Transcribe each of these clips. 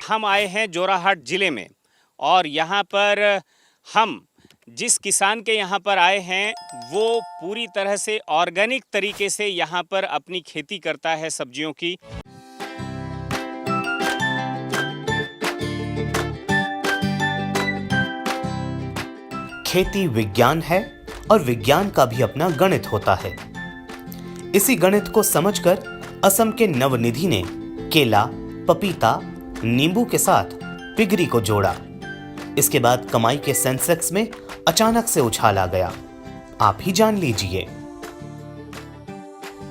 हम आए हैं जोराहाट ज़िले में और यहाँ पर हम जिस किसान के यहाँ पर आए हैं वो पूरी तरह से ऑर्गेनिक तरीके से यहाँ पर अपनी खेती करता है सब्जियों की। खेती विज्ञान है और विज्ञान का भी अपना गणित होता है। इसी गणित को समझकर असम के नवनिधि ने केला, पपीता, नींबू के साथ पिगरी को जोड़ा। इसके बाद कमाई के सेंसेक्स में अचानक से उछाल आ गया। आप ही जान लीजिए।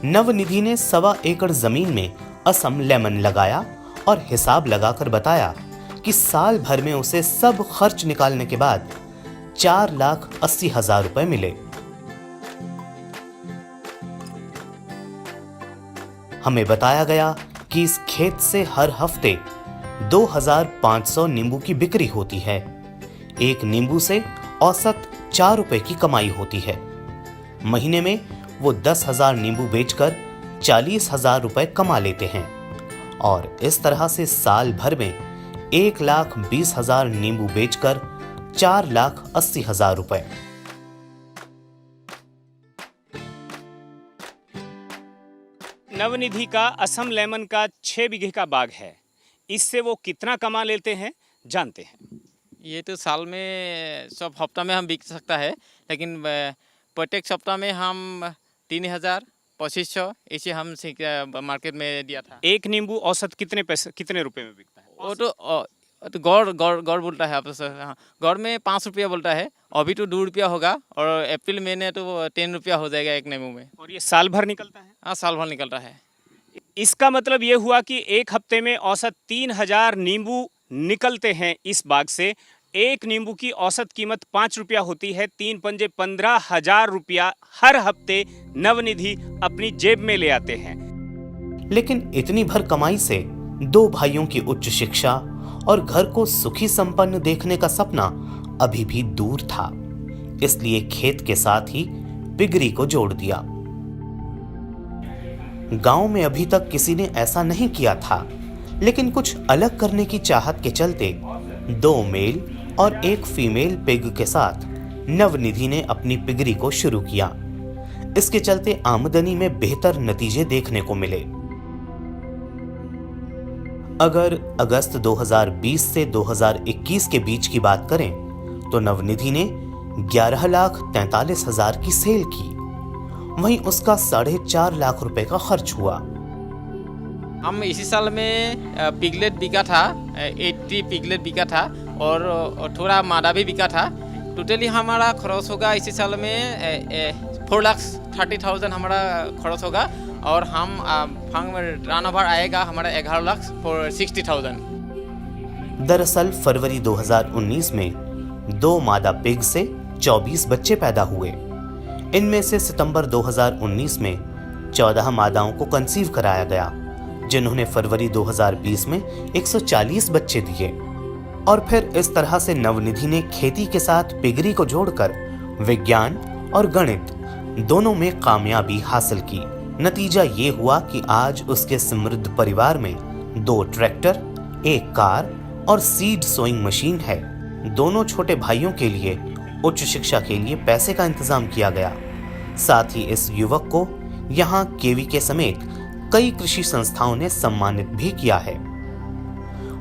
नवनिधि ने 1.25 एकड़ जमीन में असम लेमन लगाया और हिसाब लगाकर बताया कि साल भर में उसे सब खर्च निकालने के बाद 4,80,000 रुपए मिले। हमें बताया गया कि इस खेत से हर हफ्ते 2,500 नींबू की बिक्री होती है। एक नींबू से औसत 4 रुपए की कमाई होती है। महीने में वो 10,000 नींबू बेचकर 40,000 रुपए कमा लेते हैं और इस तरह से साल भर में 1,20,000 नींबू बेचकर 4,80,000 रुपए। नवनिधि का असम लेमन का 6 बीघे का बाग है। इससे वो कितना कमा लेते हैं जानते हैं। ये तो साल में सब हफ्ता में हम बिक सकता है, लेकिन प्रत्येक सप्ताह में हम 3,000 2500 ऐसे हम मार्केट में दिया था। एक नींबू औसत कितने रुपए में बिकता है? वो तो गौर बोलता है आप। हाँ, गौर में 5 रुपया बोलता है। अभी तो 2 रुपया होगा और अप्रैल महीने तो 10 रुपया हो जाएगा एक नींबू में। और ये साल भर निकलता है? हाँ, साल भर निकलता है। इसका मतलब ये हुआ कि एक हफ्ते में औसत 3,000 नींबू निकलते हैं इस बाग से। एक नींबू की औसत कीमत 5 रुपया होती है। 3 पंजे 15,000 रुपया हर हफ्ते नवनिधि अपनी जेब में ले आते हैं। लेकिन इतनी भर कमाई से 2 भाइयों की उच्च शिक्षा और घर को सुखी संपन्न देखने का सपना अभी भी दूर था। इसलिए खेत के साथ ही पिगरी को जोड़ दिया। गांव में अभी तक किसी ने ऐसा नहीं किया था, लेकिन कुछ अलग करने की चाहत के चलते 2 मेल और 1 फीमेल पिग के साथ नवनिधि ने अपनी पिगरी को शुरू किया। इसके चलते आमदनी में बेहतर नतीजे देखने को मिले। अगर अगस्त 2020 से 2021 के बीच की बात करें तो नवनिधि ने 11,43,000 की सेल की। वहीं उसका 4.5 लाख रुपए का खर्च हुआ। हम इसी साल में पिगलेट बिका था, 80 पिगलेट बिका था और थोड़ा मादा भी बिका था। टोटली हमारा खर्च होगा इसी साल में 4,30,000 हमारा खर्च होगा और हम रन ओवर आएगा हमारा 11,60,000। दरअसल फरवरी 2019 में 2 मादा पिग से 24 बच्चे पैदा हुए। इनमें से सितंबर 2019 में 14 मादाओं को कंसीव कराया गया, जिन्होंने फरवरी 2020 में 140 बच्चे दिए। और फिर इस तरह से नवनिधि ने खेती के साथ पिगरी को जोड़कर विज्ञान और गणित दोनों में कामयाबी हासिल की। नतीजा ये हुआ कि आज उसके समृद्ध परिवार में 2 ट्रैक्टर, 1 कार और सीड सोइंग मशीन है। दोनों छोटे भाइयों के लिए उच्च शिक्षा के लिए पैसे का इंतजाम किया गया। साथ ही इस युवक को यहाँ केवीके समेत कई कृषि संस्थाओं ने सम्मानित भी किया है।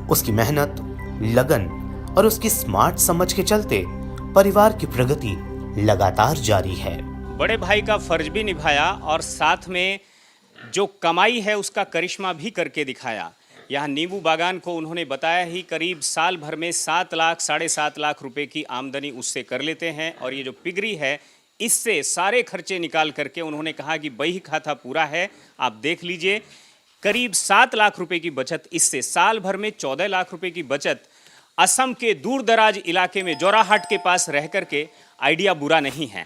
उसकी मेहनत, लगन और उसकी स्मार्ट समझ के चलते परिवार की प्रगति लगातार जारी है। बड़े भाई का फर्ज भी निभाया और साथ में जो कमाई है उसका करिश्मा भी करके दिखाया। यहाँ नींबू बागान को उन्होंने बताया ही करीब साल भर में 7 लाख 7.5 लाख रुपए की आमदनी उससे कर लेते हैं। और ये जो पिगरी है इससे सारे खर्चे निकाल करके उन्होंने कहा कि बही खाता पूरा है। आप देख लीजिए, करीब 7 लाख रुपए की बचत इससे, साल भर में 14 लाख रुपए की बचत। असम के दूर दराज इलाके में जोराहाट के पास रह करके आइडिया बुरा नहीं है।